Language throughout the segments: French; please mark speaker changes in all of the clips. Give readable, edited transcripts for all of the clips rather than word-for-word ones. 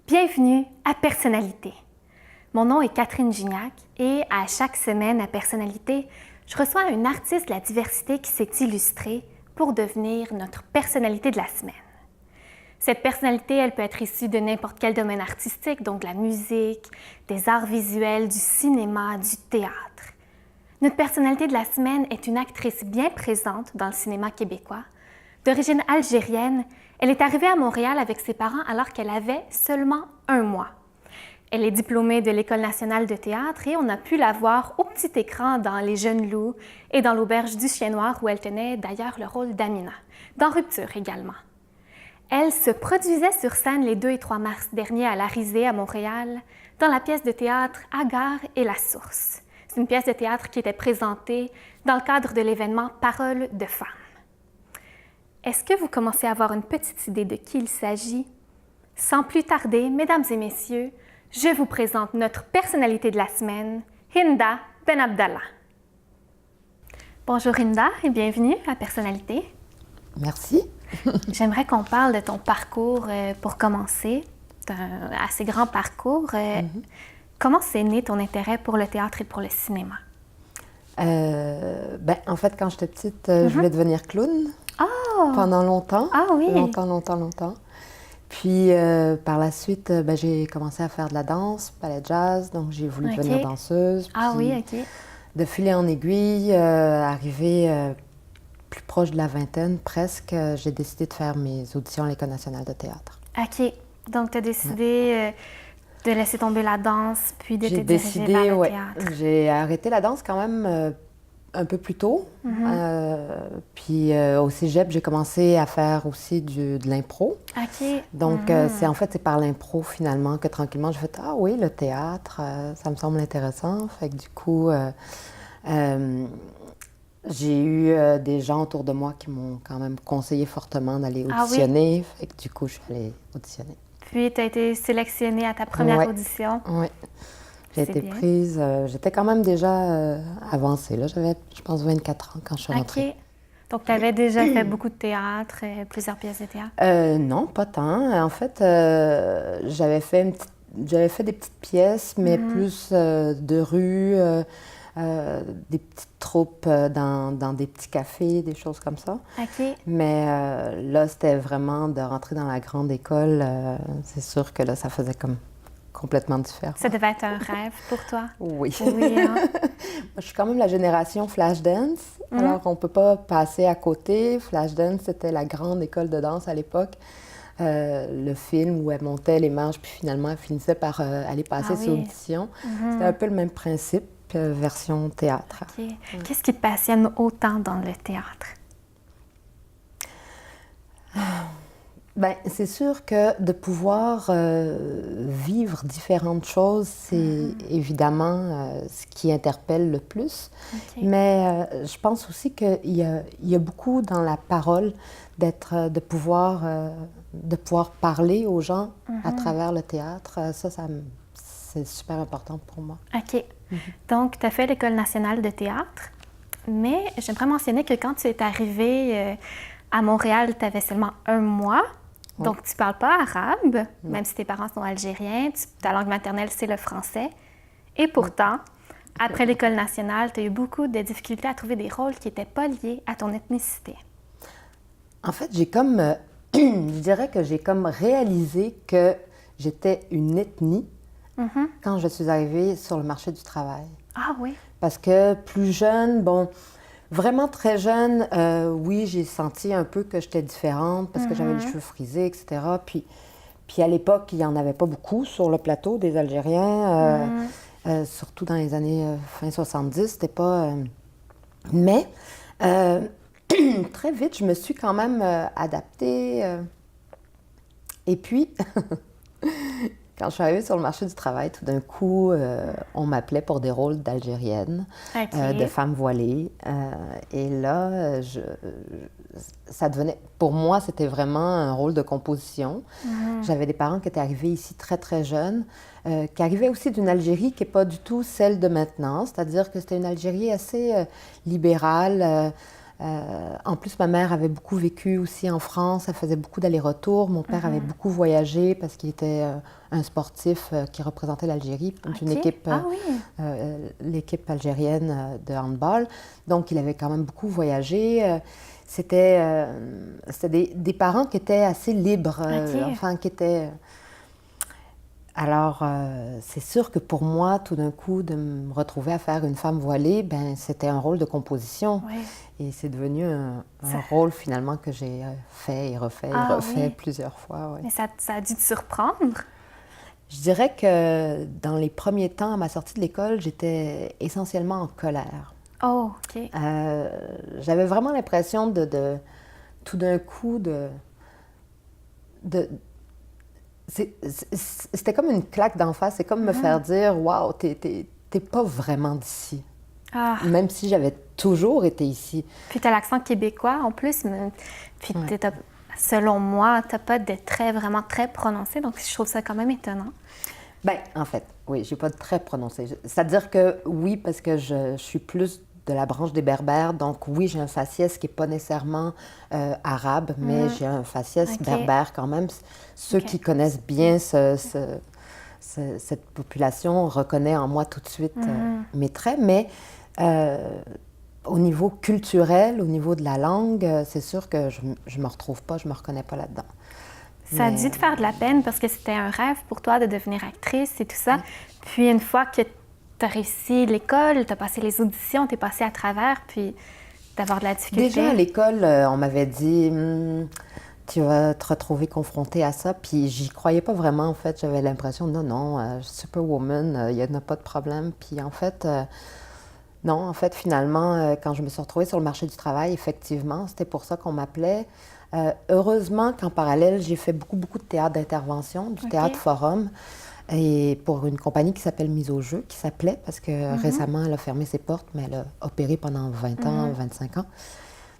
Speaker 1: Bienvenue à Personnalité. Mon nom est Catherine Gignac et à chaque semaine à Personnalité, je reçois un artiste de la diversité qui s'est illustré pour devenir notre personnalité de la semaine. Cette personnalité, elle peut être issue de n'importe quel domaine artistique, donc de la musique, des arts visuels, du cinéma, du théâtre. Notre personnalité de la semaine est une actrice bien présente dans le cinéma québécois. D'origine algérienne, elle est arrivée à Montréal avec ses parents alors qu'elle avait seulement 1 mois. Elle est diplômée de l'École nationale de théâtre et on a pu la voir au petit écran dans Les Jeunes loups et dans L'Auberge du Chien Noir où elle tenait d'ailleurs le rôle d'Amina, dans Rupture également. Elle se produisait sur scène les 2 et 3 mars dernier à l'Arizé à Montréal dans la pièce de théâtre Agar et la Source. C'est une pièce de théâtre qui était présentée dans le cadre de l'événement Paroles de femmes. Est-ce que vous commencez à avoir une petite idée de qui il s'agit? Sans plus tarder, mesdames et messieurs, je vous présente notre personnalité de la semaine, Hinda Benabdallah. Bonjour Hinda et bienvenue à Personnalité.
Speaker 2: Merci.
Speaker 1: J'aimerais qu'on parle de ton parcours pour commencer. C'est un assez grand parcours. Comment c'est né ton intérêt pour le théâtre et pour le cinéma?
Speaker 2: En fait, quand j'étais petite, je voulais devenir clown pendant longtemps.
Speaker 1: Ah oui!
Speaker 2: Longtemps. Puis, par la suite, j'ai commencé à faire de la danse, ballet jazz, donc j'ai voulu devenir danseuse.
Speaker 1: Ah
Speaker 2: puis,
Speaker 1: oui, OK.
Speaker 2: De fil en aiguille, arrivé plus proche de la vingtaine, presque, j'ai décidé de faire mes auditions à l'École nationale de théâtre.
Speaker 1: OK. Donc, tu as décidé de laisser tomber la danse, puis de te diriger vers le théâtre.
Speaker 2: J'ai arrêté la danse quand même un peu plus tôt. Puis au cégep, j'ai commencé à faire aussi de l'impro.
Speaker 1: OK.
Speaker 2: Donc, c'est par l'impro, finalement, que tranquillement, j'ai fait « Ah oui, le théâtre, ça me semble intéressant. » Fait que du coup, j'ai eu des gens autour de moi qui m'ont quand même conseillé fortement d'aller auditionner.
Speaker 1: Ah oui?
Speaker 2: Fait que du coup, je suis allée auditionner.
Speaker 1: Puis, tu as été sélectionnée à ta première audition.
Speaker 2: Oui. J'ai été prise. J'étais quand même déjà avancée. Là. J'avais, je pense, 24 ans quand je suis rentrée.
Speaker 1: OK. Donc, tu avais déjà fait beaucoup de théâtre, plusieurs pièces de théâtre?
Speaker 2: Non, pas tant. En fait, j'avais fait des petites pièces, mais plus de rue, des petites troupes dans des petits cafés, des choses comme ça.
Speaker 1: OK.
Speaker 2: Mais là, c'était vraiment de rentrer dans la grande école. C'est sûr que là, ça faisait comme complètement différent.
Speaker 1: Ça devait être un rêve pour toi?
Speaker 2: Oui.
Speaker 1: Oui, hein?
Speaker 2: Je suis quand même la génération Flashdance, alors on ne peut pas passer à côté. Flashdance, c'était la grande école de danse à l'époque. Le film où elle montait les marches, puis finalement, elle finissait par aller passer ses auditions. C'était un peu le même principe, version théâtre.
Speaker 1: OK. Qu'est-ce qui te passionne autant dans le théâtre?
Speaker 2: C'est sûr que de pouvoir vivre différentes choses, c'est évidemment ce qui interpelle le plus.
Speaker 1: Okay.
Speaker 2: Mais je pense aussi qu'il y a beaucoup dans la parole de pouvoir parler aux gens à travers le théâtre. C'est super important pour moi.
Speaker 1: OK. Donc, tu as fait l'École nationale de théâtre, mais j'aimerais mentionner que quand tu es arrivée à Montréal, tu avais seulement 1 mois. Donc, tu ne parles pas arabe, même si tes parents sont algériens. Ta langue maternelle, c'est le français. Et pourtant, après l'École nationale, tu as eu beaucoup de difficultés à trouver des rôles qui n'étaient pas liés à ton ethnicité.
Speaker 2: En fait, je dirais que j'ai comme réalisé que j'étais une ethnie quand je suis arrivée sur le marché du travail.
Speaker 1: Ah oui?
Speaker 2: Parce que plus jeune, vraiment très jeune, oui, j'ai senti un peu que j'étais différente parce que j'avais les cheveux frisés, etc. Puis à l'époque, il n'y en avait pas beaucoup sur le plateau des Algériens, surtout dans les années fin 70, c'était pas... Mais très vite, je me suis quand même adaptée. Et puis, quand je suis arrivée sur le marché du travail, tout d'un coup, on m'appelait pour des rôles d'Algérienne, de femmes voilées. Et là, ça devenait... Pour moi, c'était vraiment un rôle de composition. J'avais des parents qui étaient arrivés ici très, très jeunes, qui arrivaient aussi d'une Algérie qui n'est pas du tout celle de maintenant. C'est-à-dire que c'était une Algérie assez libérale, En plus, ma mère avait beaucoup vécu aussi en France. Elle faisait beaucoup d'allers-retours. Mon père avait beaucoup voyagé parce qu'il était un sportif qui représentait l'Algérie, d'une équipe, l'équipe algérienne de handball. Donc, il avait quand même beaucoup voyagé. C'était des parents qui étaient assez libres, enfin, qui étaient... Alors, c'est sûr que pour moi, tout d'un coup, de me retrouver à faire une femme voilée, ben, c'était un rôle de composition.
Speaker 1: Oui.
Speaker 2: Et c'est devenu un rôle, finalement, que j'ai fait et refait plusieurs fois. Ouais.
Speaker 1: Mais ça a dû te surprendre?
Speaker 2: Je dirais que dans les premiers temps, à ma sortie de l'école, j'étais essentiellement en colère.
Speaker 1: Oh, OK.
Speaker 2: J'avais vraiment l'impression tout d'un coup, c'était comme une claque d'en face. C'est comme me faire dire « Wow, t'es pas vraiment d'ici. » Même si j'avais toujours été ici.
Speaker 1: Puis t'as l'accent québécois en plus. Puis selon moi, t'as pas de traits vraiment très prononcés. Donc je trouve ça quand même étonnant.
Speaker 2: Bien, en fait, oui, j'ai pas de traits prononcés. C'est-à-dire que oui, parce que je suis plus de la branche des Berbères. Donc oui, j'ai un faciès qui n'est pas nécessairement arabe, mais j'ai un faciès berbère quand même. Ceux qui connaissent bien cette population reconnaissent en moi tout de suite mes traits. Mais au niveau culturel, au niveau de la langue, c'est sûr que je me retrouve pas, je me reconnais pas là-dedans.
Speaker 1: Ça a dû te faire de la peine parce que c'était un rêve pour toi de devenir actrice et tout ça. Puis une fois que tu as réussi l'école, tu as passé les auditions, tu es passé à travers, puis d'avoir de la difficulté.
Speaker 2: Déjà à l'école, on m'avait dit tu vas te retrouver confrontée à ça, puis j'y croyais pas vraiment en fait. J'avais l'impression non, Superwoman, il n'y en a pas de problème. Puis en fait, non, en fait finalement, quand je me suis retrouvée sur le marché du travail, effectivement, c'était pour ça qu'on m'appelait. Heureusement qu'en parallèle, j'ai fait beaucoup de théâtre d'intervention, du théâtre forum. Et pour une compagnie qui s'appelle Mise au jeu, qui s'appelait, parce que récemment, elle a fermé ses portes, mais elle a opéré pendant 20 ans, 25 ans.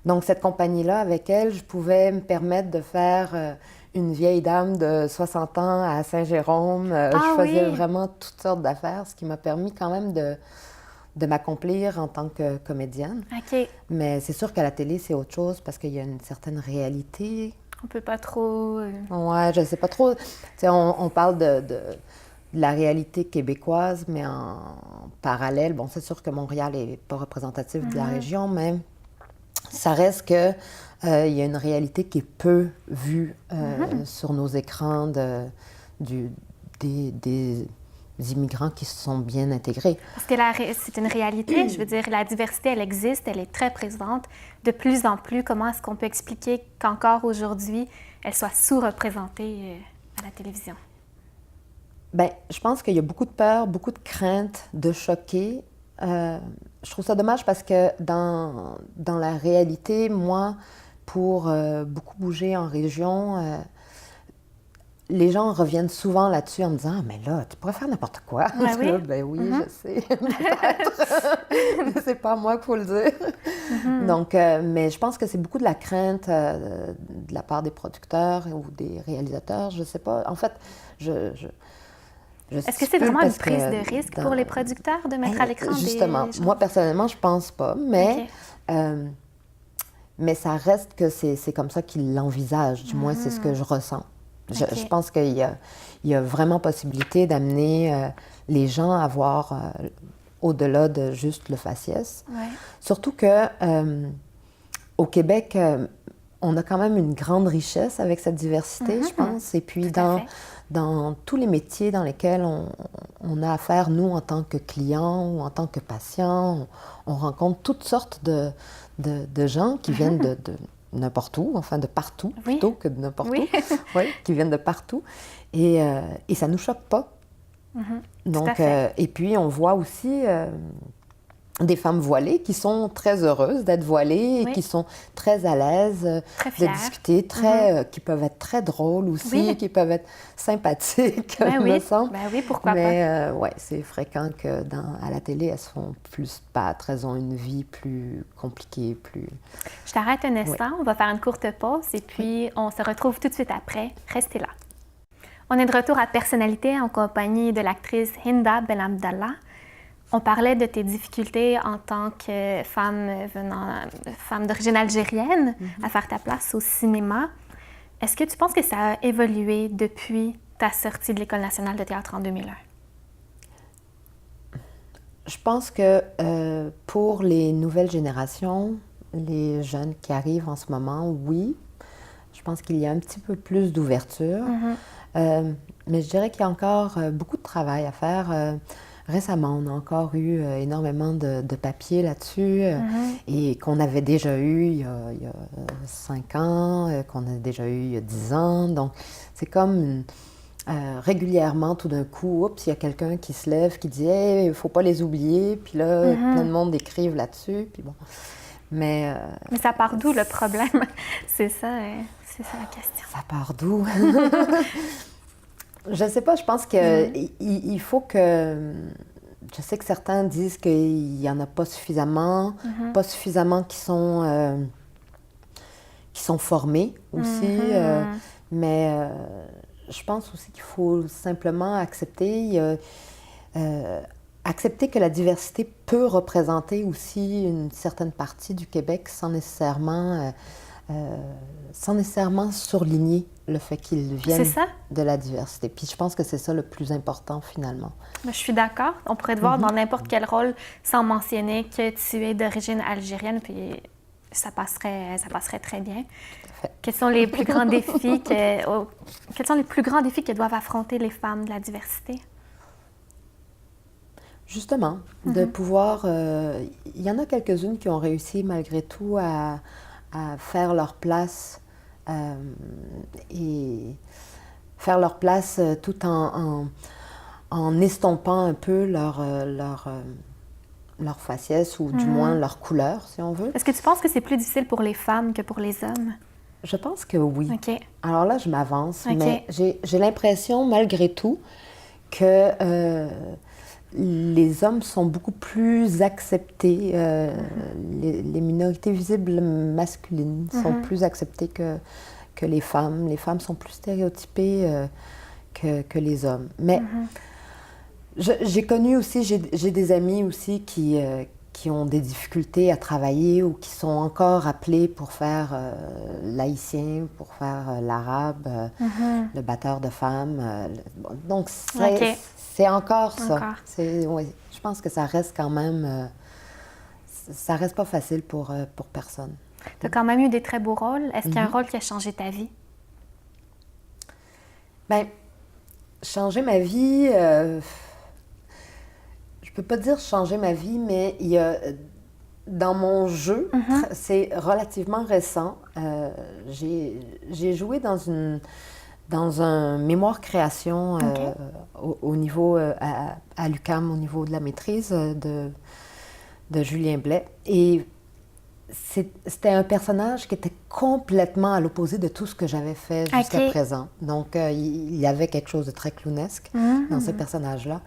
Speaker 2: Donc, cette compagnie-là, avec elle, je pouvais me permettre de faire une vieille dame de 60 ans à Saint-Jérôme. Je faisais vraiment toutes sortes d'affaires, ce qui m'a permis quand même de m'accomplir en tant que comédienne.
Speaker 1: OK.
Speaker 2: Mais c'est sûr qu'à la télé, c'est autre chose, parce qu'il y a une certaine réalité.
Speaker 1: On peut pas trop...
Speaker 2: Ouais, je sais pas trop. Tu sais, on parle de la réalité québécoise, mais en parallèle, bon, c'est sûr que Montréal n'est pas représentatif de la région, mais ça reste que il y a une réalité qui est peu vue sur nos écrans des immigrants qui se sont bien intégrés.
Speaker 1: Parce que c'est une réalité, je veux dire, la diversité, elle existe, elle est très présente. De plus en plus, comment est-ce qu'on peut expliquer qu'encore aujourd'hui, elle soit sous-représentée à la télévision?
Speaker 2: Bien, je pense qu'il y a beaucoup de peur, beaucoup de crainte de choquer. Je trouve ça dommage parce que dans la réalité, moi, pour beaucoup bouger en région, les gens reviennent souvent là-dessus en me disant « Ah, mais là, tu pourrais faire n'importe quoi. » Ben oui, je sais, peut-être. C'est pas à moi qu'il faut le dire. Donc, mais je pense que c'est beaucoup de la crainte de la part des producteurs ou des réalisateurs, je sais pas. En fait,
Speaker 1: est-ce que c'est vraiment une prise de risque pour les producteurs de mettre à l'écran des gens?
Speaker 2: Justement, moi, personnellement, je pense pas, mais... mais ça reste que c'est comme ça qu'ils l'envisagent, du moins c'est ce que je ressens. Je pense qu'il y a vraiment possibilité d'amener les gens à voir au-delà de juste le faciès.
Speaker 1: Ouais.
Speaker 2: Surtout que au Québec, on a quand même une grande richesse avec cette diversité, je pense. Et puis dans tous les métiers dans lesquels on a affaire, nous, en tant que clients ou en tant que patients, on rencontre toutes sortes de gens qui viennent de n'importe où, enfin de partout, plutôt que de n'importe où, qui viennent de partout. Et ça ne nous choque pas. Donc, et puis, on voit aussi des femmes voilées qui sont très heureuses d'être voilées et qui sont très à l'aise de discuter, qui peuvent être très drôles aussi, qui peuvent être sympathiques, me semble.
Speaker 1: Ben oui, pourquoi pas.
Speaker 2: Mais c'est fréquent qu'à la télé, elles se font plus battre, elles ont une vie plus compliquée, plus...
Speaker 1: Je t'arrête un instant, on va faire une courte pause et puis on se retrouve tout de suite après. Restez là. On est de retour à Personnalité en compagnie de l'actrice Hinda Benabdallah. On parlait de tes difficultés en tant que femme d'origine algérienne à faire ta place au cinéma. Est-ce que tu penses que ça a évolué depuis ta sortie de l'École nationale de théâtre en 2001?
Speaker 2: Je pense que pour les nouvelles générations, les jeunes qui arrivent en ce moment, oui, je pense qu'il y a un petit peu plus d'ouverture. Mais je dirais qu'il y a encore beaucoup de travail à faire. Récemment, on a encore eu énormément de papiers là-dessus et qu'on avait déjà eu il y a 5 ans, qu'on a déjà eu il y a 10 ans. Donc, c'est comme régulièrement, tout d'un coup, oups, il y a quelqu'un qui se lève, qui dit « Hey, il ne faut pas les oublier », puis là, plein de monde écrivent là-dessus, puis bon. Mais
Speaker 1: ça part d'où le problème? C'est ça la question.
Speaker 2: Ça part d'où? Je ne sais pas, je pense qu'il faut que... Je sais que certains disent qu'il n'y en a pas suffisamment qui sont formés aussi, mais je pense aussi qu'il faut simplement accepter que la diversité peut représenter aussi une certaine partie du Québec sans nécessairement surligner le fait qu'ils viennent de la diversité. Puis je pense que c'est ça le plus important finalement.
Speaker 1: Je suis d'accord. On pourrait te voir dans n'importe quel rôle sans mentionner que tu es d'origine algérienne, puis ça passerait très bien. Quels sont les plus grands défis que doivent affronter les femmes de la diversité?
Speaker 2: Justement, de pouvoir... il y en a quelques-unes qui ont réussi malgré tout à faire leur place et faire leur place tout en estompant un peu leur faciès ou du moins leur couleur, si on veut.
Speaker 1: Est-ce que tu penses que c'est plus difficile pour les femmes que pour les hommes?
Speaker 2: Je pense que oui.
Speaker 1: Okay.
Speaker 2: Alors là, je m'avance, mais j'ai l'impression, malgré tout, que les hommes sont beaucoup plus acceptés. Les minorités visibles masculines sont plus acceptées que les femmes. Les femmes sont plus stéréotypées que les hommes. Mais j'ai connu aussi, j'ai des amis aussi qui ont des difficultés à travailler ou qui sont encore appelés pour faire l'haïtien, pour faire l'arabe, le batteur de femmes. Donc, c'est encore ça. Oui, je pense que ça reste quand même... ça reste pas facile pour personne.
Speaker 1: Tu as quand même eu des très beaux rôles. Est-ce qu'il y a un rôle qui a changé ta vie?
Speaker 2: Bien, changer ma vie... je peux pas dire changer ma vie, mais il y a... Dans mon jeu, c'est relativement récent. J'ai joué dans un mémoire création au niveau, à l'UQAM, au niveau de la maîtrise de Julien Blais. Et c'était un personnage qui était complètement à l'opposé de tout ce que j'avais fait jusqu'à présent. Donc, il y avait quelque chose de très clownesque dans ce personnage-là.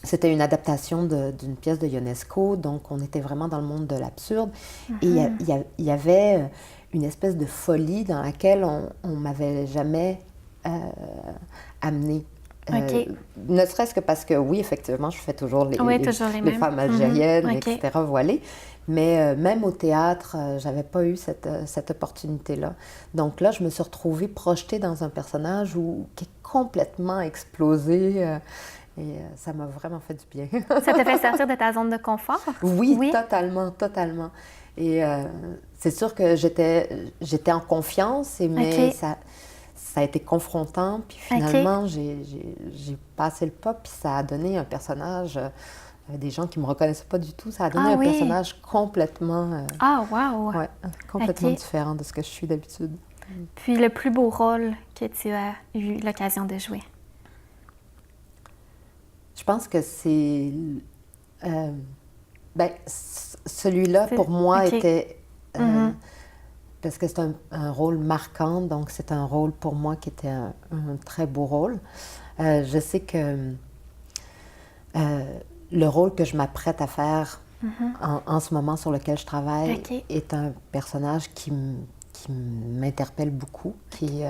Speaker 2: C'était une adaptation d'une pièce de Ionesco, donc on était vraiment dans le monde de l'absurde. Et il y avait une espèce de folie dans laquelle on ne m'avait jamais amenée. Ne serait-ce que parce que, oui, effectivement, je fais toujours les femmes algériennes, etc., voilées. Mais même au théâtre, je n'avais pas eu cette opportunité-là. Donc là, je me suis retrouvée projetée dans un personnage qui est complètement explosé. Et ça m'a vraiment fait du bien.
Speaker 1: Ça t'a fait sortir de ta zone de confort?
Speaker 2: Oui, totalement, totalement. Et c'est sûr que j'étais en confiance, mais ça a été confrontant. Puis finalement, j'ai passé le pas, puis ça a donné un personnage, des gens qui ne me reconnaissaient pas du tout, ça a donné un personnage complètement, complètement différent de ce que je suis d'habitude.
Speaker 1: Puis le plus beau rôle que tu as eu l'occasion de jouer?
Speaker 2: Je pense que c'est... celui-là, pour moi, était... parce que c'est un rôle marquant, donc c'est un rôle pour moi qui était un très beau rôle. Je sais que le rôle que je m'apprête à faire en ce moment sur lequel je travaille est un personnage qui m'interpelle beaucoup, qui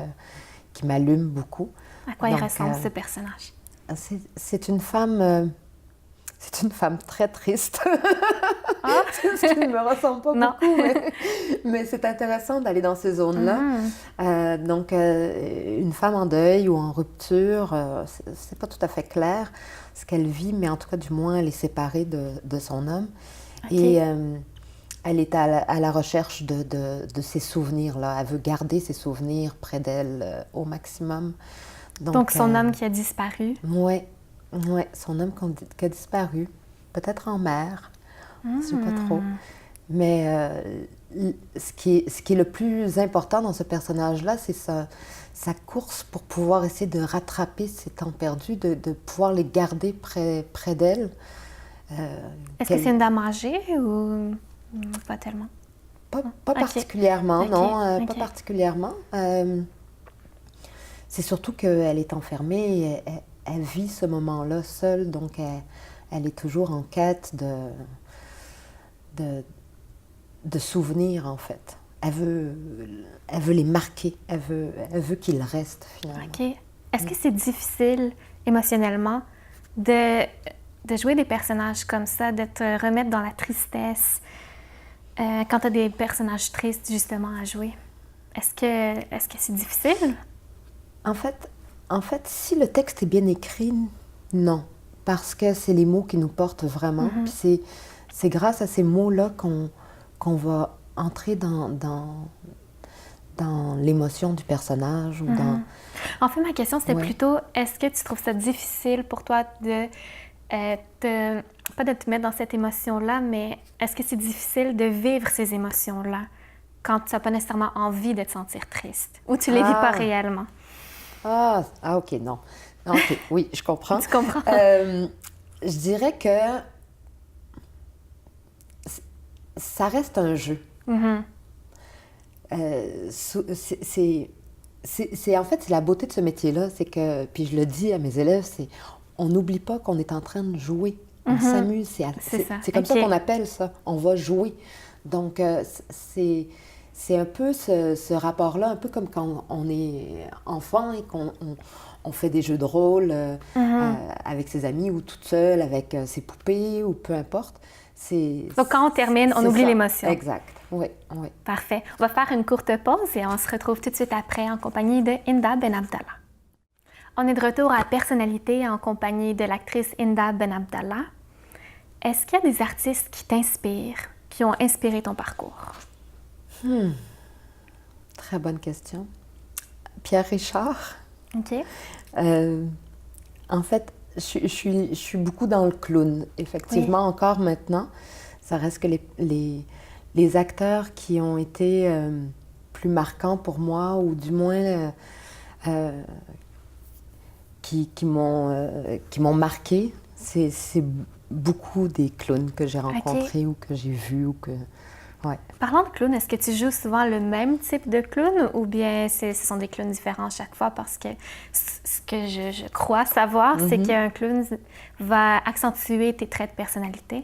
Speaker 2: m'allume beaucoup.
Speaker 1: À quoi il ressemble, ce personnage?
Speaker 2: C'est une femme c'est une femme très triste.
Speaker 1: Ah!
Speaker 2: Ce qui ne me ressemble pas
Speaker 1: Non.
Speaker 2: beaucoup, mais c'est intéressant d'aller dans ces zones-là. Donc, une femme en deuil ou en rupture, c'est pas tout à fait clair ce qu'elle vit, mais en tout cas, du moins, elle est séparée de son homme.
Speaker 1: OK.
Speaker 2: Et elle est à la recherche de ses souvenirs-là. Elle veut garder ses souvenirs près d'elle au maximum.
Speaker 1: Donc, son homme qui a disparu.
Speaker 2: Oui, ouais, son homme qui a disparu. Peut-être en mer, je ne sais pas trop. Mais ce qui est le plus important dans ce personnage-là, c'est sa course pour pouvoir essayer de rattraper ses temps perdus, de pouvoir les garder près d'elle.
Speaker 1: Est-ce que c'est une dame âgée ou pas tellement?
Speaker 2: Pas particulièrement, non,
Speaker 1: OK.
Speaker 2: pas particulièrement. C'est surtout qu'elle est enfermée, et elle vit ce moment-là seule, donc elle est toujours en quête de souvenirs, en fait. Elle veut les marquer, elle veut qu'ils restent, finalement.
Speaker 1: OK. Est-ce que c'est difficile émotionnellement de jouer des personnages comme ça, de te remettre dans la tristesse quand tu as des personnages tristes, justement, à jouer? Est-ce que c'est difficile?
Speaker 2: En fait, si le texte est bien écrit, non. Parce que c'est les mots qui nous portent vraiment. Puis c'est grâce à ces mots-là qu'on va entrer dans l'émotion du personnage. Ou dans...
Speaker 1: En fait, ma question, c'était plutôt, est-ce que tu trouves ça difficile pour toi de pas de te mettre dans cette émotion-là, mais est-ce que c'est difficile de vivre ces émotions-là quand tu n'as pas nécessairement envie de te sentir triste ou tu les vis pas réellement?
Speaker 2: OK, non. OK, oui, je comprends.
Speaker 1: Tu comprends?
Speaker 2: Je dirais que ça reste un jeu. En fait, c'est la beauté de ce métier-là, c'est que, puis je le dis à mes élèves, on n'oublie pas qu'on est en train de jouer. On s'amuse. C'est comme ça qu'on appelle ça. On va jouer. Donc, c'est un peu ce rapport-là, un peu comme quand on est enfant et qu'on fait des jeux de rôle avec ses amis ou toute seule avec ses poupées ou peu importe.
Speaker 1: Donc, quand on termine, on oublie l'émotion.
Speaker 2: Exact. Oui.
Speaker 1: Parfait. On va faire une courte pause et on se retrouve tout de suite après en compagnie de Hinda Benabdallah. On est de retour à Personnalité en compagnie de l'actrice Hinda Benabdallah. Est-ce qu'il y a des artistes qui t'inspirent, qui ont inspiré ton parcours?
Speaker 2: Très bonne question. Pierre Richard.
Speaker 1: OK.
Speaker 2: En fait, je suis beaucoup dans le clown. Effectivement, encore maintenant, ça reste que les acteurs qui ont été plus marquants pour moi, ou du moins qui m'ont marqué, c'est beaucoup des clowns que j'ai rencontrés ou que j'ai vus. Ouais.
Speaker 1: Parlant de clown, est-ce que tu joues souvent le même type de clown ou bien ce sont des clowns différents chaque fois? Parce que ce que je crois savoir, c'est qu'un clown va accentuer tes traits de personnalité.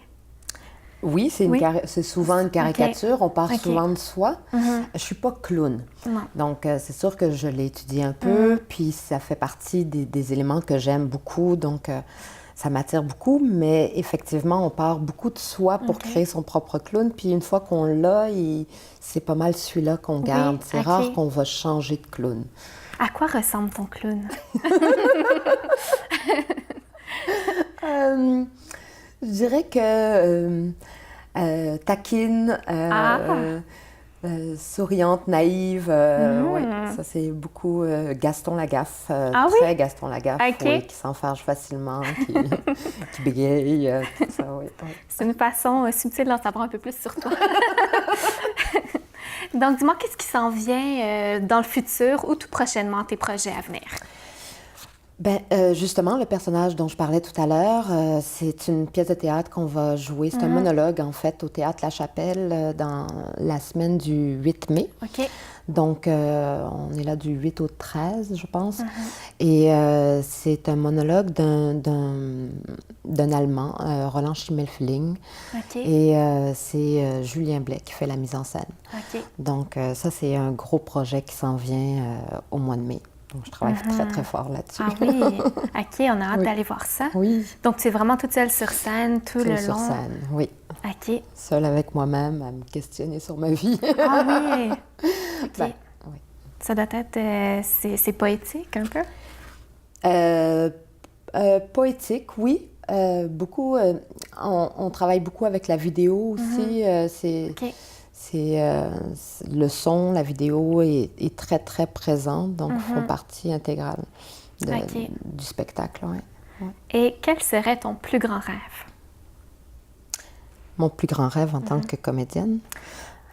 Speaker 2: Oui, c'est souvent une caricature. On part souvent de soi. Je ne suis pas clown.
Speaker 1: Non.
Speaker 2: Donc, c'est sûr que je l'ai étudié un peu, puis ça fait partie des éléments que j'aime beaucoup. Donc, ça m'attire beaucoup, mais effectivement, on part beaucoup de soi pour créer son propre clown. Puis une fois qu'on l'a, c'est pas mal celui-là qu'on garde. C'est rare qu'on va changer de clown.
Speaker 1: À quoi ressemble ton clown?
Speaker 2: Je dirais que taquine, souriante, naïve. Ouais, ça, c'est beaucoup Gaston Lagaffe. Très Gaston Lagaffe, qui s'enfarge facilement, qui bégaye, tout ça, oui.
Speaker 1: C'est une façon subtile d'en savoir un peu plus sur toi. Donc, dis-moi, qu'est-ce qui s'en vient dans le futur ou tout prochainement, tes projets à venir?
Speaker 2: Justement, le personnage dont je parlais tout à l'heure, c'est une pièce de théâtre qu'on va jouer. C'est un monologue, en fait, au Théâtre La Chapelle dans la semaine du 8 mai.
Speaker 1: OK.
Speaker 2: Donc, on est là du 8 au 13, je pense. Et c'est un monologue d'un Allemand, Roland Schimmelfilling.
Speaker 1: OK.
Speaker 2: Et c'est Julien Blais qui fait la mise en scène.
Speaker 1: OK.
Speaker 2: Donc, ça, c'est un gros projet qui s'en vient au mois de mai. Donc, je travaille très, très fort là-dessus.
Speaker 1: Ah oui, OK, on a hâte
Speaker 2: Oui.
Speaker 1: d'aller voir ça.
Speaker 2: Oui,
Speaker 1: Donc, tu es vraiment toute seule sur scène tout le
Speaker 2: seule sur
Speaker 1: long?
Speaker 2: scène, oui.
Speaker 1: OK.
Speaker 2: Seule avec moi-même à me questionner sur ma vie.
Speaker 1: Ah oui! OK.
Speaker 2: Ben, oui.
Speaker 1: Ça doit être... c'est poétique un peu?
Speaker 2: Poétique, oui. Beaucoup, on travaille beaucoup avec la vidéo aussi.
Speaker 1: OK.
Speaker 2: Le son, la vidéo est très, très présente, donc font partie intégrale
Speaker 1: OK.
Speaker 2: du spectacle. Ouais. Ouais.
Speaker 1: Et quel serait ton plus grand rêve?
Speaker 2: Mon plus grand rêve en tant que comédienne.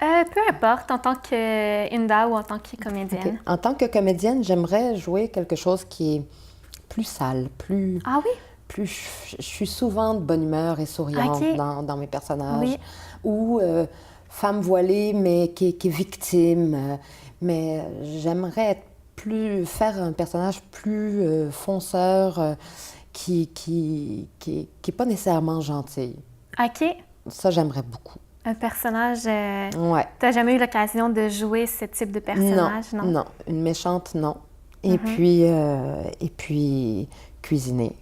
Speaker 1: Peu importe, en tant qu'Inda ou en tant que comédienne.
Speaker 2: Ok. En tant que comédienne, j'aimerais jouer quelque chose qui est plus sale, plus...
Speaker 1: Ah oui?
Speaker 2: Je suis souvent de bonne humeur et souriante
Speaker 1: Ok.
Speaker 2: dans mes personnages.
Speaker 1: Oui.
Speaker 2: Ou femme voilée, mais qui est victime. Mais j'aimerais faire un personnage plus fonceur, qui est pas nécessairement gentil.
Speaker 1: OK.
Speaker 2: Ça, j'aimerais beaucoup.
Speaker 1: Un personnage...
Speaker 2: Ouais.
Speaker 1: T'as jamais eu l'occasion de jouer ce type de personnage, non?
Speaker 2: Non. Une méchante, non. Et puis cuisiner,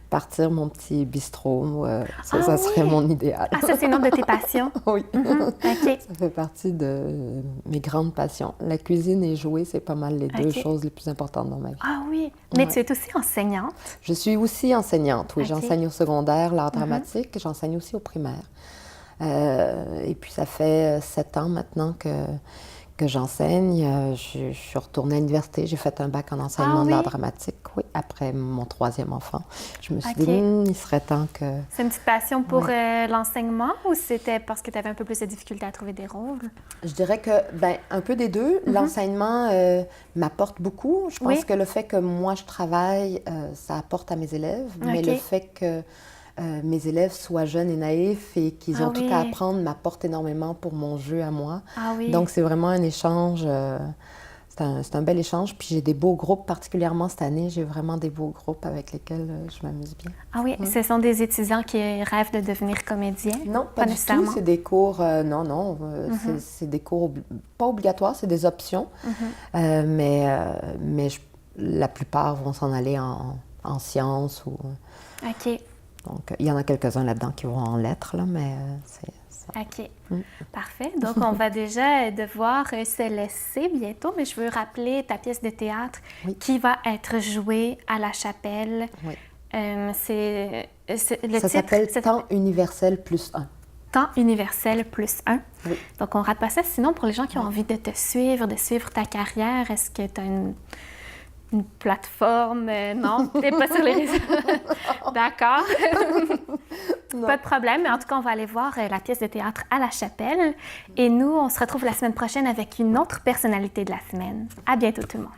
Speaker 2: partir mon petit bistrot, ça
Speaker 1: Ah
Speaker 2: serait
Speaker 1: oui!
Speaker 2: mon idéal.
Speaker 1: Ah, ça, c'est une autre de tes passions?
Speaker 2: Oui,
Speaker 1: OK.
Speaker 2: ça fait partie de mes grandes passions. La cuisine et jouer, c'est pas mal les deux
Speaker 1: Ok.
Speaker 2: choses les plus importantes dans ma vie.
Speaker 1: Ah oui. Mais
Speaker 2: Ouais.
Speaker 1: tu es aussi enseignante.
Speaker 2: Je suis aussi enseignante, oui.
Speaker 1: Ok.
Speaker 2: J'enseigne au secondaire l'art dramatique, j'enseigne aussi au primaire. Et puis ça fait 7 ans maintenant que j'enseigne. Je suis retournée à l'université, j'ai fait un bac en enseignement de l'art
Speaker 1: oui?
Speaker 2: dramatique, oui, après mon 3e enfant. Je me suis
Speaker 1: Ok.
Speaker 2: dit, il serait temps que...
Speaker 1: C'est une petite passion pour l'enseignement ou c'était parce que tu avais un peu plus de difficulté à trouver des rôles?
Speaker 2: Je dirais que, un peu des deux. L'enseignement m'apporte beaucoup. Je pense
Speaker 1: Oui.
Speaker 2: que le fait que moi, je travaille, ça apporte à mes élèves. Mais
Speaker 1: Ok.
Speaker 2: le fait que mes élèves soient jeunes et naïfs et qu'ils
Speaker 1: Ah
Speaker 2: ont tout
Speaker 1: oui.
Speaker 2: à apprendre m'apporte énormément pour mon jeu à moi.
Speaker 1: Ah oui.
Speaker 2: Donc, c'est vraiment un échange. C'est un bel échange. Puis j'ai des beaux groupes, particulièrement cette année. J'ai vraiment des beaux groupes avec lesquels je m'amuse bien.
Speaker 1: Ah oui, ce sont des étudiants qui rêvent de devenir comédiens?
Speaker 2: Non, pas du tout. C'est des cours, c'est des cours pas obligatoires, c'est des options. La plupart vont s'en aller en sciences.
Speaker 1: OK.
Speaker 2: Donc, il y en a quelques-uns là-dedans qui vont en lettres, là, mais c'est ça.
Speaker 1: OK. Parfait. Donc, on va déjà devoir se laisser bientôt, mais je veux rappeler ta pièce de théâtre qui va être jouée à la Chapelle.
Speaker 2: Oui.
Speaker 1: Le
Speaker 2: Ça
Speaker 1: titre,
Speaker 2: s'appelle
Speaker 1: ça
Speaker 2: Temps universel plus 1.
Speaker 1: Temps universel plus 1.
Speaker 2: Oui.
Speaker 1: Donc, on rate pas ça. Sinon, pour les gens qui ont envie de te suivre, de suivre ta carrière, est-ce que tu as une plateforme? Non, tu n'es pas sur les réseaux. D'accord. Pas de problème, mais en tout cas, on va aller voir la pièce de théâtre à la Chapelle. Et nous, on se retrouve la semaine prochaine avec une autre personnalité de la semaine. À bientôt tout le monde.